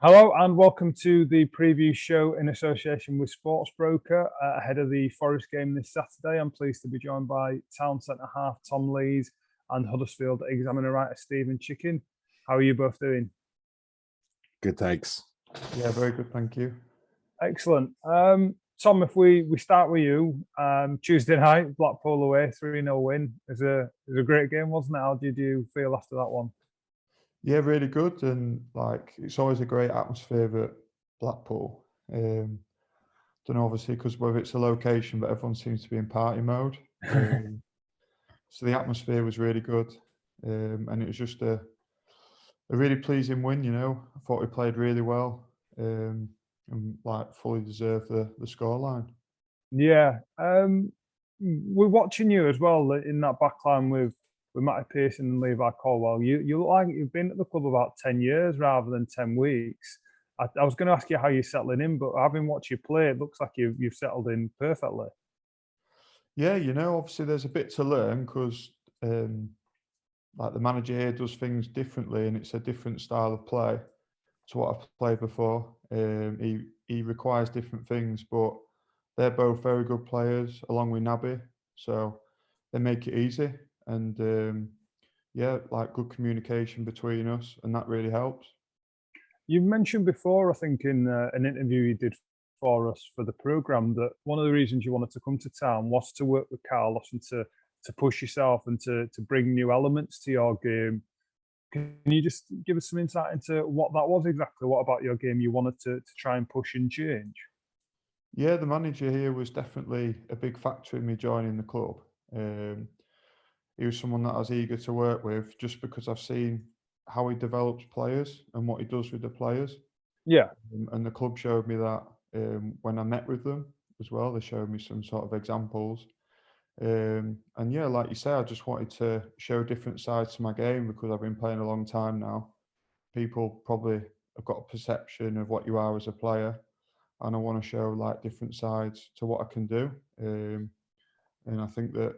Hello and welcome to the preview show in association with Sportsbroker ahead of the Forest game this Saturday. I'm pleased to be joined by Town centre half Tom Lees and Huddersfield examiner writer Stephen Chicken. How are you both doing? Good, thanks. Yeah, very good, thank you. Excellent. Tom, if we start with you, Tuesday night, Blackpool away, 3-0 win. It was a great game, wasn't it? How did you feel after that one? Yeah, really good, and it's always a great atmosphere at Blackpool. Don't know, obviously, because whether it's a location, but everyone seems to be in party mode. So the atmosphere was really good, and it was just a really pleasing win. I thought we played really well, and fully deserved the scoreline. Yeah, we're watching you as well in that backline with Matty Pearson and Levi Colwell. You look like you've been at the club about 10 years rather than 10 weeks. I was going to ask you how you're settling in, but having watched you play, it looks like you've settled in perfectly. Yeah, obviously there's a bit to learn because the manager here does things differently, and it's a different style of play to what I've played before. He requires different things, but they're both very good players along with Naby, so they make it easy. And good communication between us, and that really helps. You mentioned before, I think, in an interview you did for us for the programme, that one of the reasons you wanted to come to Town was to work with Carlos and to push yourself and to bring new elements to your game. Can you just give us some insight into what that was exactly? What about your game you wanted to try and push and change? Yeah, the manager here was definitely a big factor in me joining the club. He was someone that I was eager to work with just because I've seen how he develops players and what he does with the players. Yeah. And the club showed me that when I met with them as well. They showed me some sort of examples. And yeah, like you say, I just wanted to show different sides to my game because I've been playing a long time now. People probably have got a perception of what you are as a player, and I want to show different sides to what I can do. And I think that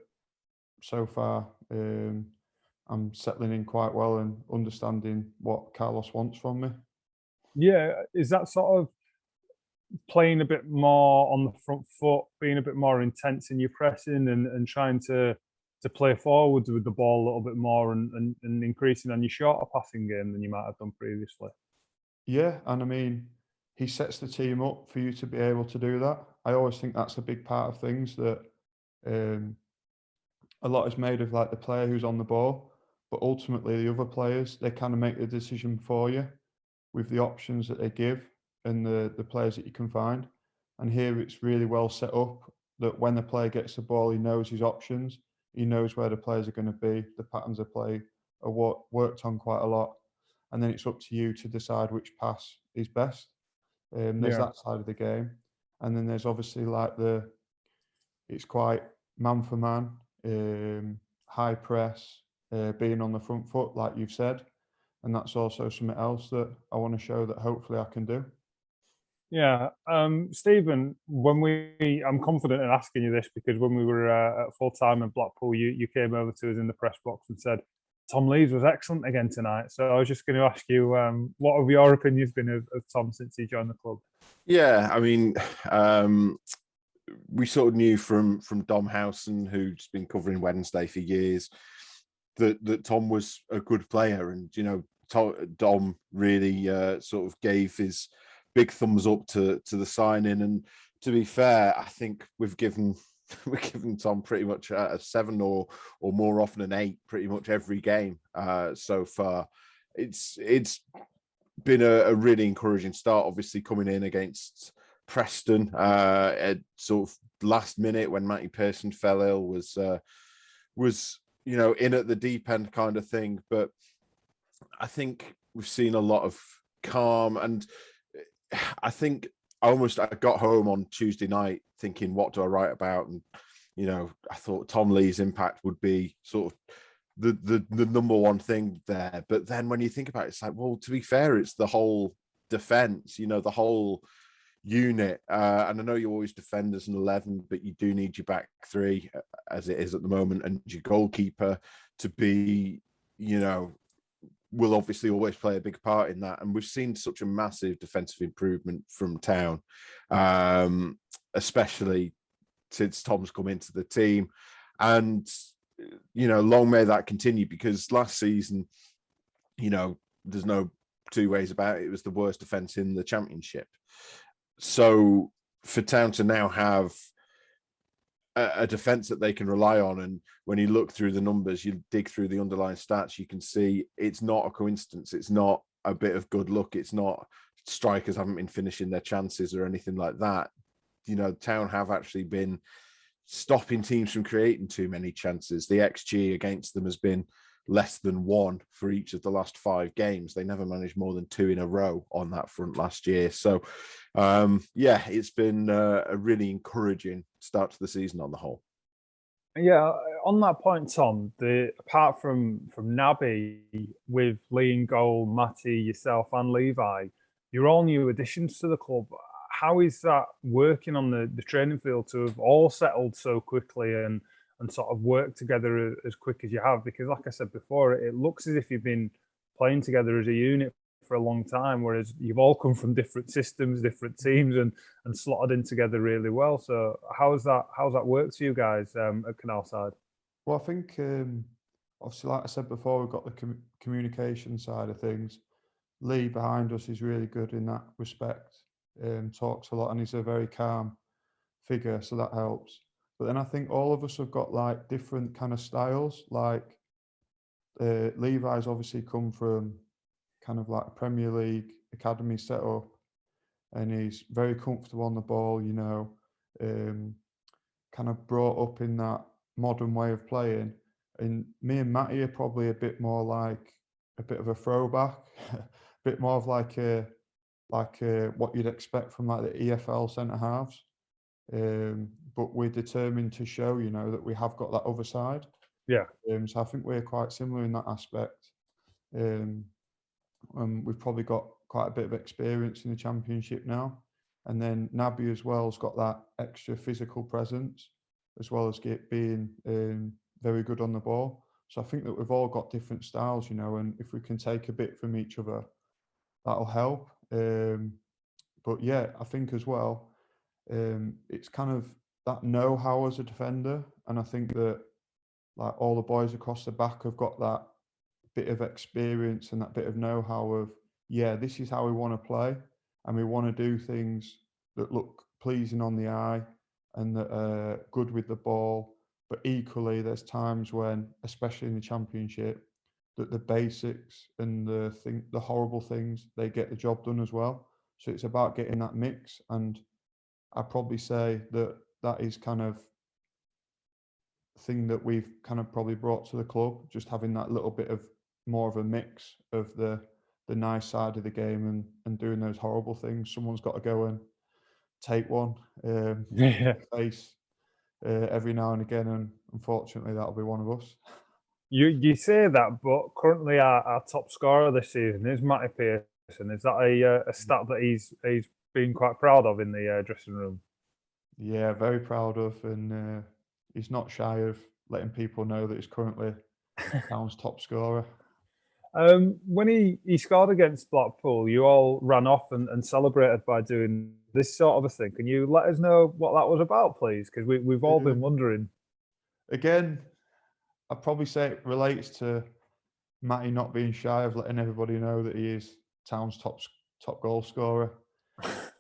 so far I'm settling in quite well and understanding what Carlos wants from me. Yeah, is that sort of playing a bit more on the front foot, being a bit more intense in your pressing and trying to play forwards with the ball a little bit more and increasing on your shorter passing game than you might have done previously? Yeah, and I mean, he sets the team up for you to be able to do that. I always think that's a big part of things, that a lot is made of the player who's on the ball, but ultimately the other players, they kind of make the decision for you with the options that they give and the players that you can find. And here it's really well set up that when the player gets the ball, he knows his options, he knows where the players are going to be, the patterns of play are what worked on quite a lot. And then it's up to you to decide which pass is best. There's that side of the game. And then there's obviously it's quite man for man, high press, being on the front foot, like you've said. And that's also something else that I want to show that hopefully I can do. Yeah. Stephen, I'm confident in asking you this because when we were at full time in Blackpool, you came over to us in the press box and said, Tom Lees was excellent again tonight. So I was just going to ask you, what have your opinions been of Tom since he joined the club? Yeah, I mean, we sort of knew from Dom Howson, who's been covering Wednesday for years, that Tom was a good player. And, Dom really sort of gave his big thumbs up to the signing. And to be fair, I think we've given Tom pretty much a 7 or more often an 8 pretty much every game so far. It's been a really encouraging start, obviously coming in against Preston at sort of last minute when Matty Pearson fell ill was in at the deep end kind of thing. But I think we've seen a lot of calm, and I think I got home on Tuesday night thinking, what do I write about? And I thought Tom Lee's impact would be sort of the number one thing there. But then when you think about it, it's like, well, to be fair, it's the whole defense, the whole unit. And I know you always defend as an 11, but you do need your back three as it is at the moment, and your goalkeeper to be, will obviously always play a big part in that. And we've seen such a massive defensive improvement from Town, especially since Tom's come into the team. And, long may that continue, because last season, there's no two ways about it. It was the worst defence in the Championship. So for Town to now have a defence that they can rely on, and when you look through the numbers, you dig through the underlying stats, you can see it's not a coincidence. It's not a bit of good luck. It's not strikers haven't been finishing their chances or anything like that. Town have actually been stopping teams from creating too many chances. The XG against them has been less than 1 for each of the last 5 games. They never managed more than 2 in a row on that front last year. So, it's been a really encouraging start to the season on the whole. Yeah, on that point, Tom, apart from Naby, with Lee in goal, Matty, yourself and Levi, you're all new additions to the club. How is that working on the training field to have all settled so quickly and sort of work together as quick as you have? Because like I said before, it looks as if you've been playing together as a unit for a long time, whereas you've all come from different systems, different teams, and slotted in together really well. So how's that worked for you guys at Canal Side? Well, I think obviously, like I said before, we've got the communication side of things. Lee behind us is really good in that respect. Talks a lot, and he's a very calm figure, so that helps. But then I think all of us have got like different kind of styles. Like Levi's obviously come from kind of like a Premier League academy setup, and he's very comfortable on the ball, kind of brought up in that modern way of playing. And me and Matty are probably a bit more like a bit of a throwback, a bit more of like what you'd expect from like the EFL centre halves. But we're determined to show, that we have got that other side. Yeah. So I think we're quite similar in that aspect. We've probably got quite a bit of experience in the Championship now. And then Naby as well has got that extra physical presence, as well as being very good on the ball. So I think that we've all got different styles, and if we can take a bit from each other, that'll help. But yeah, I think as well, it's kind of that know-how as a defender. And I think that like all the boys across the back have got that bit of experience and that bit of know-how of, this is how we want to play. And we want to do things that look pleasing on the eye and that are good with the ball. But equally, there's times when, especially in the Championship, that the basics and the horrible things, they get the job done as well. So it's about getting that mix. And I'd probably say that is kind of thing that we've kind of probably brought to the club, just having that little bit of more of a mix of the nice side of the game and doing those horrible things. Someone's got to go and take one face every now and again, and unfortunately that'll be one of us. You say that, but currently our top scorer this season is Matty Pearson. Is that a stat that he's been quite proud of in the dressing room? Yeah, very proud of, and he's not shy of letting people know that he's currently Town's top scorer. When he scored against Blackpool, you all ran off and celebrated by doing this sort of a thing. Can you let us know what that was about, please? Because we've all been wondering. Again, I'd probably say it relates to Matty not being shy of letting everybody know that he is Town's top goal scorer.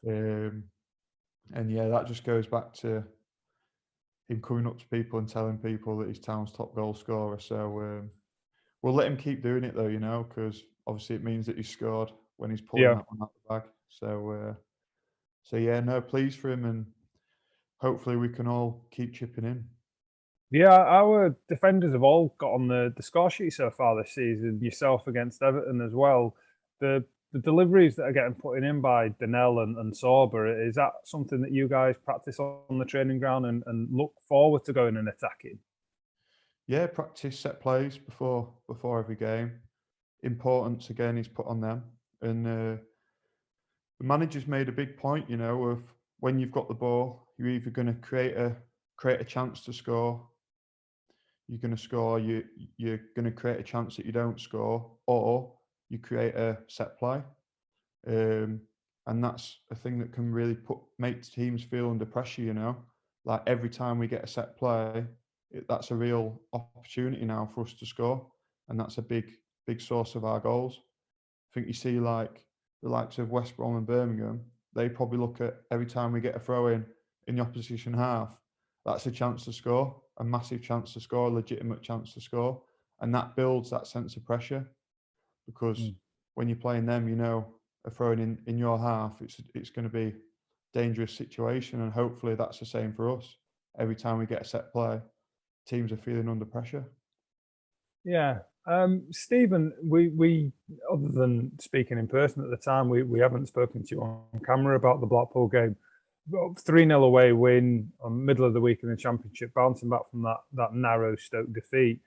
And yeah, that just goes back to him coming up to people and telling people that he's Town's top goal scorer. So we'll let him keep doing it though, because obviously it means that he's scored when he's pulling that one out the bag. So yeah, no, pleased for him, and hopefully we can all keep chipping in. Yeah, our defenders have all got on the score sheet so far this season. Yourself against Everton as well. The deliveries that are getting put in by Donnell and Sorber, is that something that you guys practice on the training ground and look forward to going and attacking? Yeah, practice set plays before every game. Importance again is put on them, and the manager's made a big point, of when you've got the ball, you're either going to create a chance to score, you're going to score, you're going to create a chance that you don't score, or you create a set play. And that's a thing that can really make teams feel under pressure, you know. Like every time we get a set play, that's a real opportunity now for us to score. And that's a big source of our goals. I think you see like the likes of West Brom and Birmingham, they probably look at every time we get a throw in the opposition half, that's a chance to score, a massive chance to score, a legitimate chance to score. And that builds that sense of pressure, because when you're playing them, you know, a throw-in in your half, it's going to be a dangerous situation. And hopefully that's the same for us. Every time we get a set play, teams are feeling under pressure. Yeah. Stephen, we other than speaking in person at the time, we haven't spoken to you on camera about the Blackpool game. 3-0 away win on middle of the week in the Championship, bouncing back from that narrow Stoke defeat.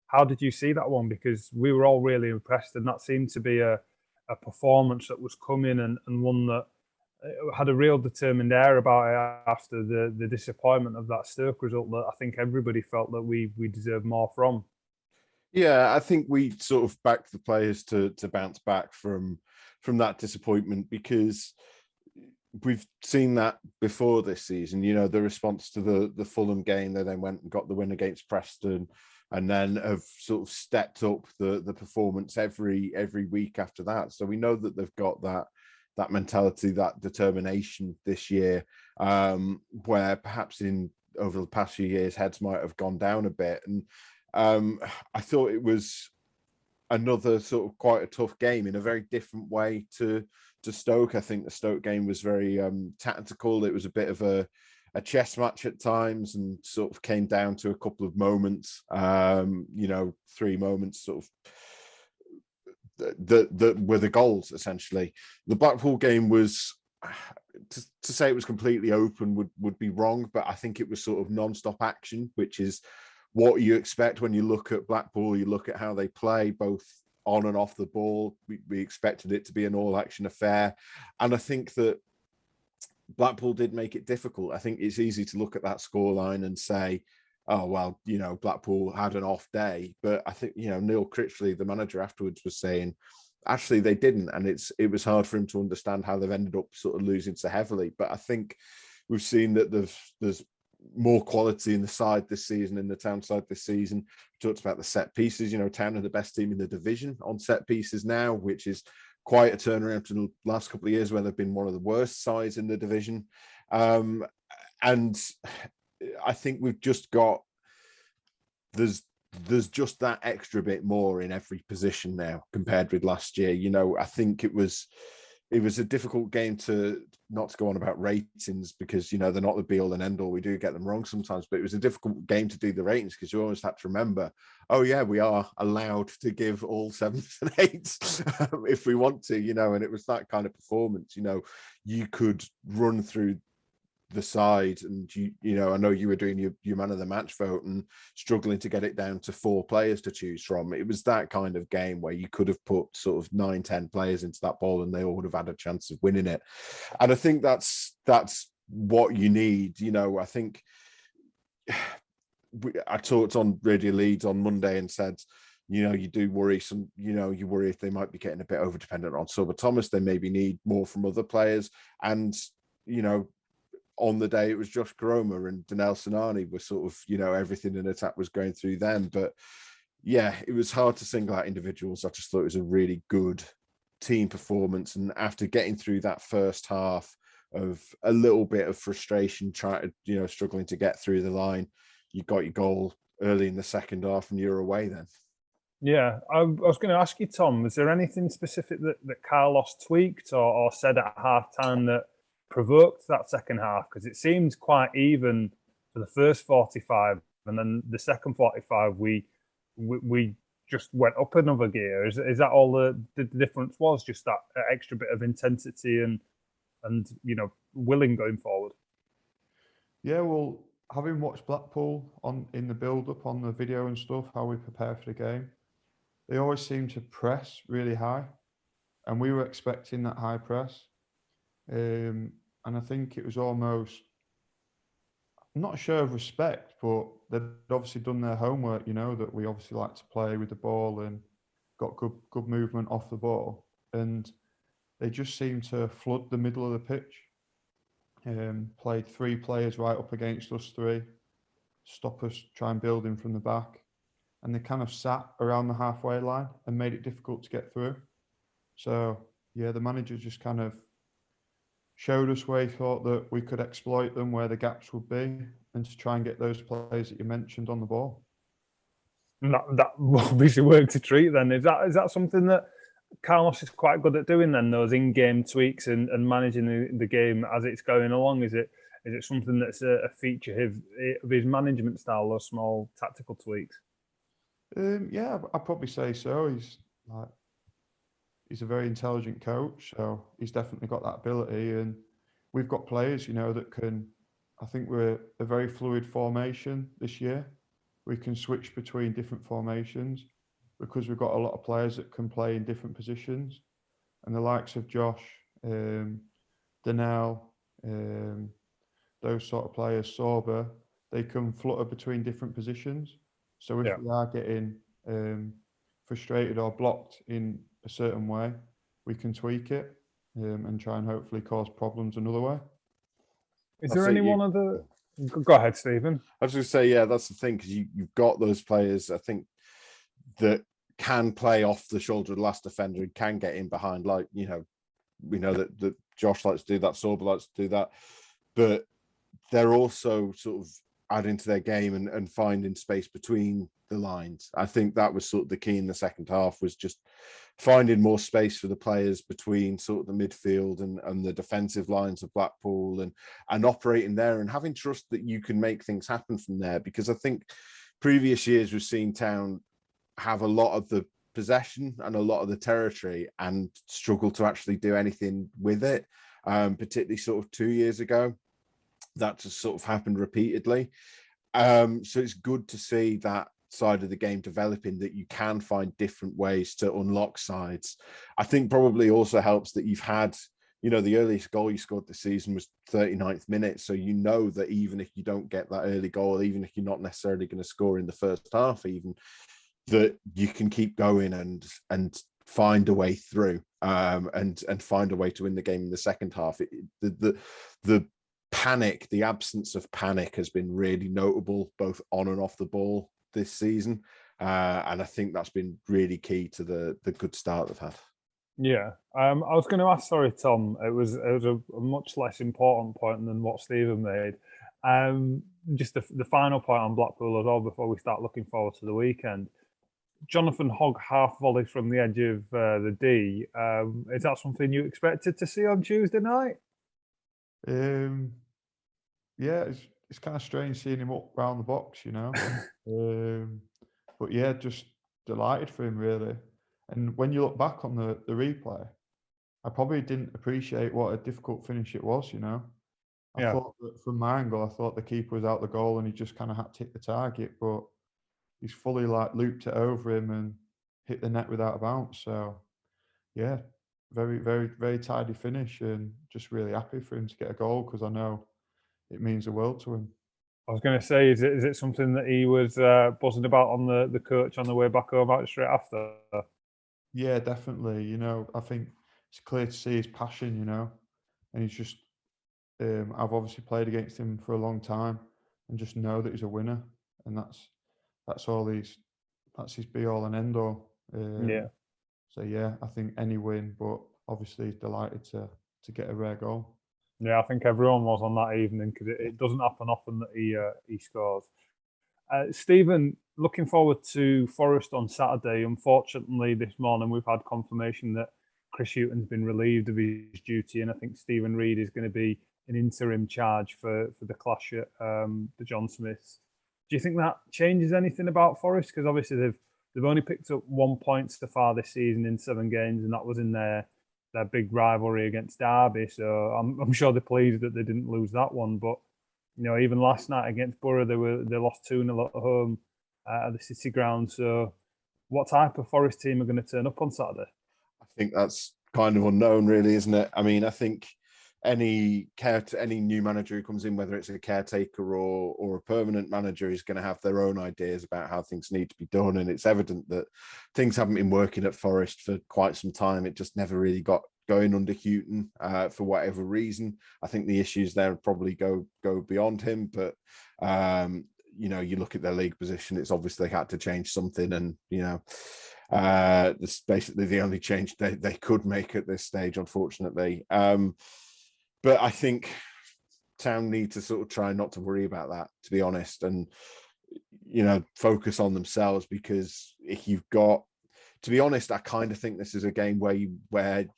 How did you see that one? Because we were all really impressed, and that seemed to be a performance that was coming and one that had a real determined air about it after the disappointment of that Stoke result that I think everybody felt that we deserved more from. Yeah, I think we sort of backed the players to bounce back from that disappointment, because we've seen that before this season. You know, the response to the Fulham game, they then went and got the win against Preston, and then have sort of stepped up the performance every week after that. So we know that they've got that mentality, that determination this year, where perhaps over the past few years heads might have gone down a bit. And I thought it was another sort of quite a tough game in a very different way to Stoke. I think the Stoke game was very tactical. It was a bit of a chess match at times, and sort of came down to a couple of moments, 3 moments sort of that were the goals, essentially. The Blackpool game was, to say it was completely open would be wrong, but I think it was sort of non-stop action, which is what you expect when you look at Blackpool. You look at how they play, both on and off the ball. We expected it to be an all-action affair. And I think that Blackpool did make it difficult. I think it's easy to look at that scoreline and say, oh, well, you know, Blackpool had an off day. But I think, you know, Neil Critchley, the manager, afterwards was saying, actually, they didn't. And it was hard for him to understand how they've ended up sort of losing so heavily. But I think we've seen that there's more quality in the side this season, in the Town side this season. We talked about the set pieces. You know, Town are the best team in the division on set pieces now, which is quite a turnaround from the last couple of years where they've been one of the worst sides in the division. And I think we've just got, there's just that extra bit more in every position now compared with last year. You know, I think it was a difficult game not to go on about ratings, because, you know, they're not the be all and end all. We do get them wrong sometimes, but it was a difficult game to do the ratings, because you always have to remember, oh yeah, we are allowed to give all 7s and 8s if we want to, you know. And it was that kind of performance. You know, you could run through the side, and you know, I know you were doing your man of the match vote and struggling to get it down to 4 players to choose from. It was that kind of game where you could have put sort of 9-10 players into that ball and they all would have had a chance of winning it. And I think that's what you need. You know, I think I talked on Radio Leeds on Monday and said, you know, you do worry you worry if they might be getting a bit over dependent on Silver Thomas. They maybe need more from other players. And, you know, on the day it was Josh Koroma and Danel Sinani were sort of, you know, everything in attack was going through them. But yeah, it was hard to single out individuals. I just thought it was a really good team performance. And after getting through that first half of a little bit of frustration, struggling to get through the line, you got your goal early in the second half and you're away then. Yeah, I was going to ask you, Tom, was there anything specific that Carlos tweaked or said at half-time that provoked that second half? Because it seemed quite even for the first 45, and then the second 45 we just went up another gear. Is that all the difference was? Just that extra bit of intensity and you know, willing going forward? Yeah, well, having watched Blackpool in the build-up on the video and stuff, how we prepare for the game, they always seem to press really high, and we were expecting that high press. And I think it was almost, I'm not sure of respect, but they'd obviously done their homework, you know, that we obviously like to play with the ball and got good movement off the ball, and they just seem to flood the middle of the pitch. Played 3 players right up against us 3, stop us try and build in from the back, and they kind of sat around the halfway line and made it difficult to get through. So yeah, the manager just kind of showed us where he thought that we could exploit them, where the gaps would be, and to try and get those players that you mentioned on the ball. And that obviously worked a treat then. Is that something that Carlos is quite good at doing then, those in-game tweaks and managing the game as it's going along? Is it something that's a feature of his management style, those small tactical tweaks? Yeah, I'd probably say so. He's a very intelligent coach, so he's definitely got that ability. And we've got players, that can. I think we're a very fluid formation this year. We can switch between different formations because we've got a lot of players that can play in different positions. And the likes of Josh, Donnell, those sort of players, Sorber, they can flutter between different positions. So if we are getting frustrated or blocked in a certain way, we can tweak it and try and hopefully cause problems another way. Is there any one of the... Go ahead, Stephen. I was going to say, yeah, that's the thing, because you've got those players, I think, that can play off the shoulder of the last defender and can get in behind. Like, we know that Josh likes to do that, Sorba likes to do that, but they're also sort of adding to their game and finding space between the lines. I think that was sort of the key in the second half, was just finding more space for the players between sort of the midfield and the defensive lines of Blackpool and operating there and having trust that you can make things happen from there. Because I think previous years we've seen Town have a lot of the possession and a lot of the territory and struggle to actually do anything with it, particularly sort of 2 years ago. That just sort of happened repeatedly. So it's good to see that side of the game developing, that you can find different ways to unlock sides. I think probably also helps that you've had, the earliest goal you scored this season was 39th minute. So that even if you don't get that early goal, even if you're not necessarily going to score in the first half, even, that you can keep going and find a way through and find a way to win the game in the second half. The panic, the absence of panic has been really notable both on and off the ball this season, and I think that's been really key to the good start they've had. Yeah, I was going to ask, sorry Tom, it was a much less important point than what Stephen made. Just the final point on Blackpool as well before we start looking forward to the weekend. Jonathan Hogg half volley from the edge of the D. Is that something you expected to see on Tuesday night? Yeah, it's kind of strange seeing him up round the box, but yeah, just delighted for him really. And when you look back on the replay, I probably didn't appreciate what a difficult finish it was. I thought that from my angle, I thought the keeper was out the goal and he just kind of had to hit the target, but he's fully looped it over him and hit the net without a bounce. So yeah, very, very, very tidy finish, and just really happy for him to get a goal because I know it means the world to him. I was going to say, is it something that he was buzzing about on the coach on the way back home out straight after? Yeah, definitely. I think it's clear to see his passion, and he's just, I've obviously played against him for a long time and just know that he's a winner, and that's his be all and end all. Yeah. So yeah, I think any win, but obviously he's delighted to get a rare goal. Yeah, I think everyone was on that evening because it doesn't happen often that he scores. Stephen, looking forward to Forest on Saturday. Unfortunately, this morning we've had confirmation that Chris Hughton's been relieved of his duty, and I think Stephen Reid is going to be in interim charge for the clash at the John Smiths. Do you think that changes anything about Forest? Because obviously they've only picked up 1 point so far this season in 7 games, and that was in their big rivalry against Derby. So I'm sure they're pleased that they didn't lose that one. But even last night against Borough, they lost 2-0 at home at the City Ground. So what type of Forest team are going to turn up on Saturday? I think that's kind of unknown, really, isn't it? I mean, I think any new manager who comes in, whether it's a caretaker or a permanent manager, is going to have their own ideas about how things need to be done. And it's evident that things haven't been working at Forest for quite some time. It just never really got going under Houghton for whatever reason. I think the issues there probably go beyond him, but you look at their league position, it's obviously had to change something, and it's basically the only change they could make at this stage, unfortunately. But I think Town need to sort of try not to worry about that, to be honest, and focus on themselves, because if you've got, to be honest, I kind of think this is a game where you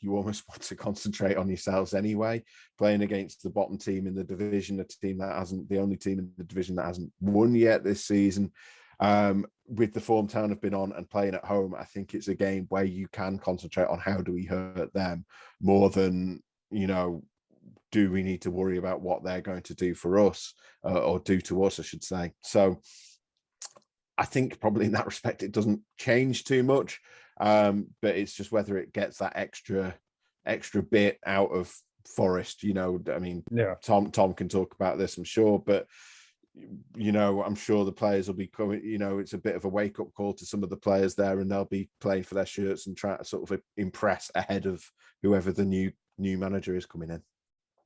almost want to concentrate on yourselves anyway, playing against the bottom team in the division, the only team in the division that hasn't won yet this season. With the form Town have been on and playing at home, I think it's a game where you can concentrate on how do we hurt them more than, do we need to worry about what they're going to do for us or do to us, I should say. So I think probably in that respect, it doesn't change too much, but it's just whether it gets that extra bit out of Forest. I mean, yeah. Tom can talk about this, I'm sure, but I'm sure the players will be coming. It's a bit of a wake up call to some of the players there, and they'll be playing for their shirts and try to sort of impress ahead of whoever the new manager is coming in.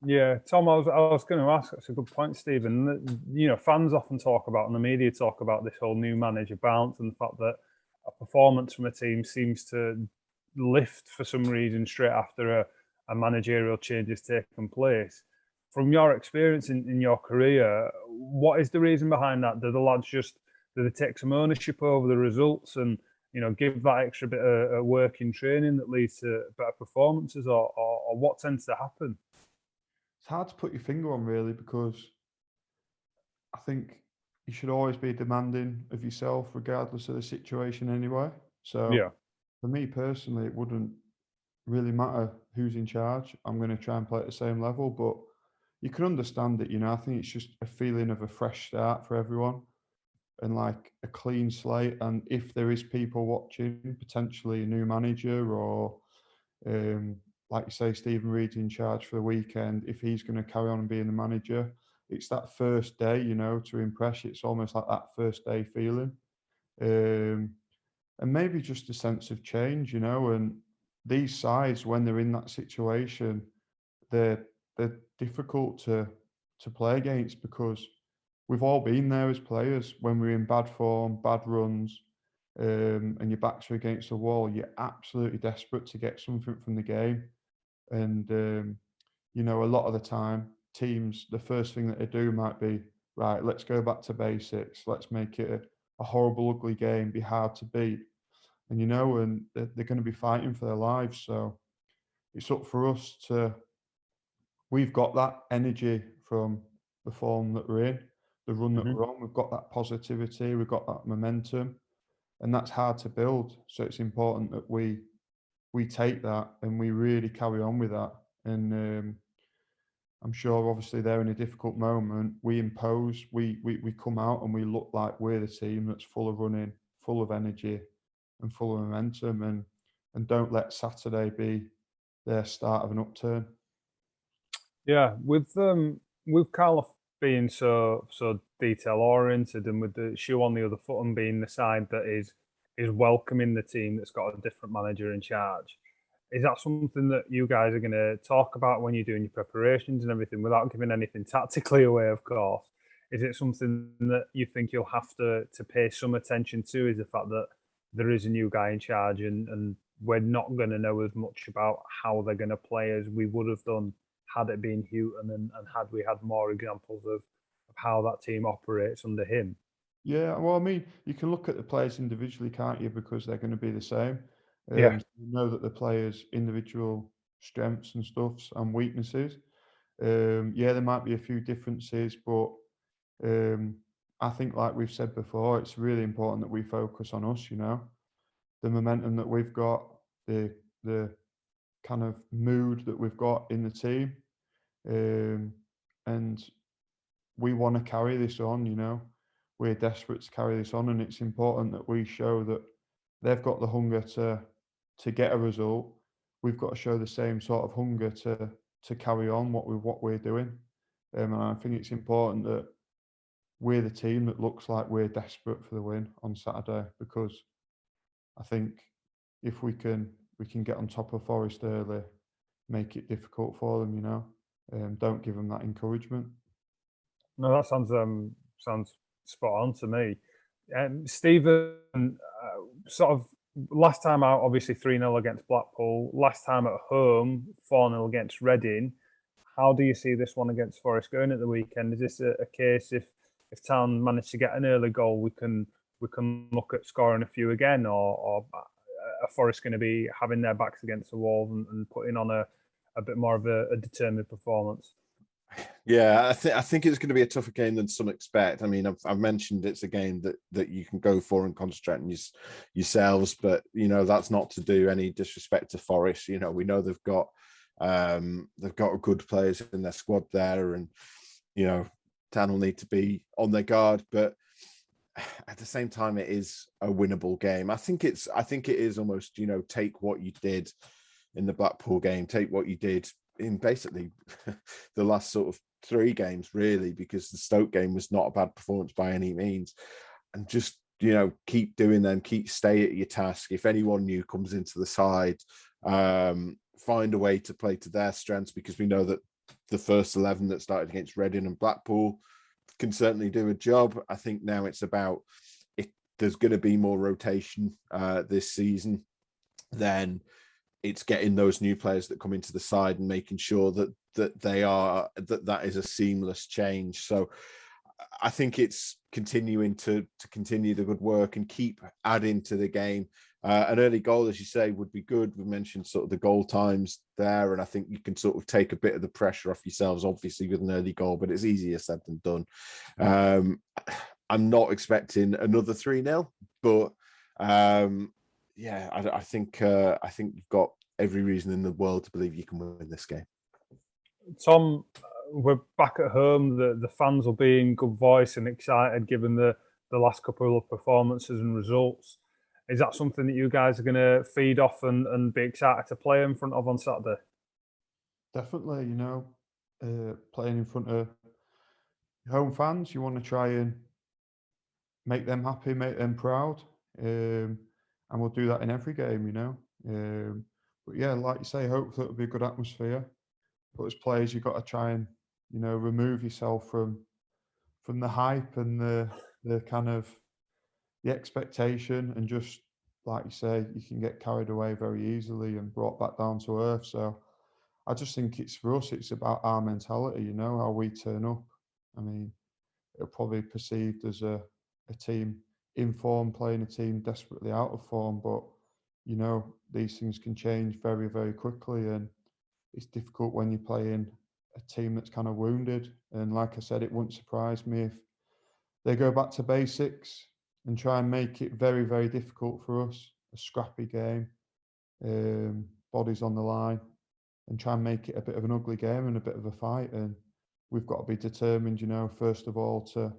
Yeah, Tom, I was going to ask. That's a good point, Stephen. Fans often talk about, and the media talk about, this whole new manager bounce, and the fact that a performance from a team seems to lift for some reason straight after a managerial change has taken place. From your experience in your career, what is the reason behind that? Do the lads do they take some ownership over the results and give that extra bit of work in training that leads to better performances, or what tends to happen? It's hard to put your finger on, really, because I think you should always be demanding of yourself, regardless of the situation anyway. So yeah, for me personally, it wouldn't really matter who's in charge. I'm going to try and play at the same level, but you can understand it. I think it's just a feeling of a fresh start for everyone and like a clean slate. And if there is people watching, potentially a new manager or like you say, Stephen Reid's in charge for the weekend, if he's going to carry on being the manager, it's that first day, to impress. It's almost like that first day feeling. And maybe just a sense of change, and these sides, when they're in that situation, they're difficult to play against, because we've all been there as players when we're in bad form, bad runs, and your backs are against the wall. You're absolutely desperate to get something from the game. And, a lot of the time, teams, the first thing that they do might be, right, let's go back to basics. Let's make it a horrible, ugly game, be hard to beat. And, and they're going to be fighting for their lives. So it's up for us we've got that energy from the form that we're in, the run that we're on. We've got that positivity, we've got that momentum, and that's hard to build. So it's important that we take that and we really carry on with that. And I'm sure, obviously, they're in a difficult moment. We impose, we come out and we look like we're the team that's full of running, full of energy, and full of momentum. And don't let Saturday be their start of an upturn. Yeah, with Carlo being so detail oriented, and with the shoe on the other foot, and being the side that is welcoming the team that's got a different manager in charge, is that something that you guys are going to talk about when you're doing your preparations and everything, without giving anything tactically away, of course? Is it something that you think you'll have to pay some attention to, is the fact that there is a new guy in charge, and we're not going to know as much about how they're going to play as we would have done had it been Houghton, and had we had more examples of how that team operates under him? Yeah, well, I mean, you can look at the players individually, can't you? Because they're going to be the same. Yeah. You know that the players' individual strengths and stuffs and weaknesses. Yeah, there might be a few differences, but I think, like we've said before, it's really important that we focus on us. The momentum that we've got, the kind of mood that we've got in the team, and we want to carry this on. We're desperate to carry this on, and it's important that we show that they've got the hunger to get a result. We've got to show the same sort of hunger to to carry on what we're doing. And I think it's important that we're the team that looks like we're desperate for the win on Saturday, because I think if we can get on top of Forest early, make it difficult for them, don't give them that encouragement. No, that sounds spot on to me. Stephen, sort of last time out, obviously 3-0 against Blackpool. Last time at home, 4-0 against Reading. How do you see this one against Forest going at the weekend? Is this a case if Town manage to get an early goal, we can look at scoring a few again, or are Forest going to be having their backs against the wall and putting on a bit more of a determined performance? Yeah, I think it's going to be a tougher game than some expect. I mean, I've mentioned it's a game that you can go for and concentrate on yourselves, but that's not to do any disrespect to Forest. We know they've got good players in their squad there, and Town will need to be on their guard, but at the same time, it is a winnable game. I think it is almost take what you did in the Blackpool game, take what you did in basically the last sort of 3 games, really, because the Stoke game was not a bad performance by any means, and just keep doing them, stay at your task. If anyone new comes into the side, find a way to play to their strengths, because we know that the first 11 that started against Reading and Blackpool can certainly do a job. I think now it's about, if there's going to be more rotation this season, then it's getting those new players that come into the side and making sure that that is a seamless change. So I think it's continuing to continue the good work and keep adding to the game. An early goal, as you say, would be good. We mentioned sort of the goal times there, and I think you can sort of take a bit of the pressure off yourselves, obviously, with an early goal, but it's easier said than done. I'm not expecting another 3-0, but yeah, I think you've got every reason in the world to believe you can win this game. Tom, we're back at home. The fans will be in good voice and excited, given the last couple of performances and results. Is that something that you guys are going to feed off and be excited to play in front of on Saturday? Definitely, playing in front of home fans, you want to try and make them happy, make them proud, and we'll do that in every game, But yeah, like you say, hopefully it'll be a good atmosphere. But as players, you've got to try and remove yourself from the hype and the kind of the expectation, and just like you say, you can get carried away very easily and brought back down to earth. So I just think it's for us, it's about our mentality, how we turn up. I mean, it'll probably be perceived as a team in form playing a team desperately out of form, but these things can change very, very quickly, and it's difficult when you're playing a team that's kind of wounded. And like I said, it wouldn't surprise me if they go back to basics and try and make it very, very difficult for us, a scrappy game, bodies on the line, and try and make it a bit of an ugly game and a bit of a fight. And we've got to be determined, first of all, to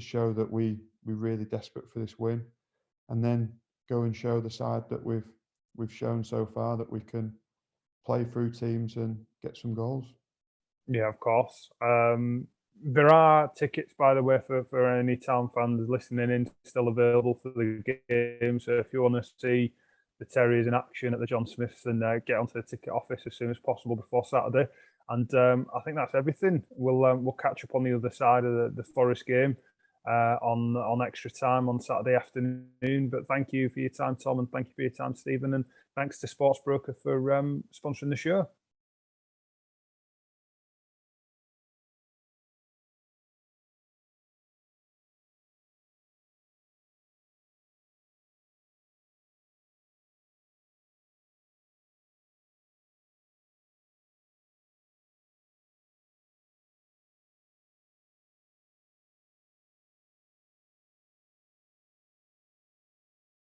show that we're really desperate for this win, and then go and show the side that we've shown so far that we can play through teams and get some goals. Yeah, of course. There are tickets, by the way, for any Town fans listening in, still available for the game. So if you want to see the Terriers in action at the John Smiths, then get onto the ticket office as soon as possible before Saturday. And I think that's everything. We'll catch up on the other side of the Forest game on extra time on Saturday afternoon. But thank you for your time, Tom, and thank you for your time, Stephen, and thanks to Sportsbroker for sponsoring the show.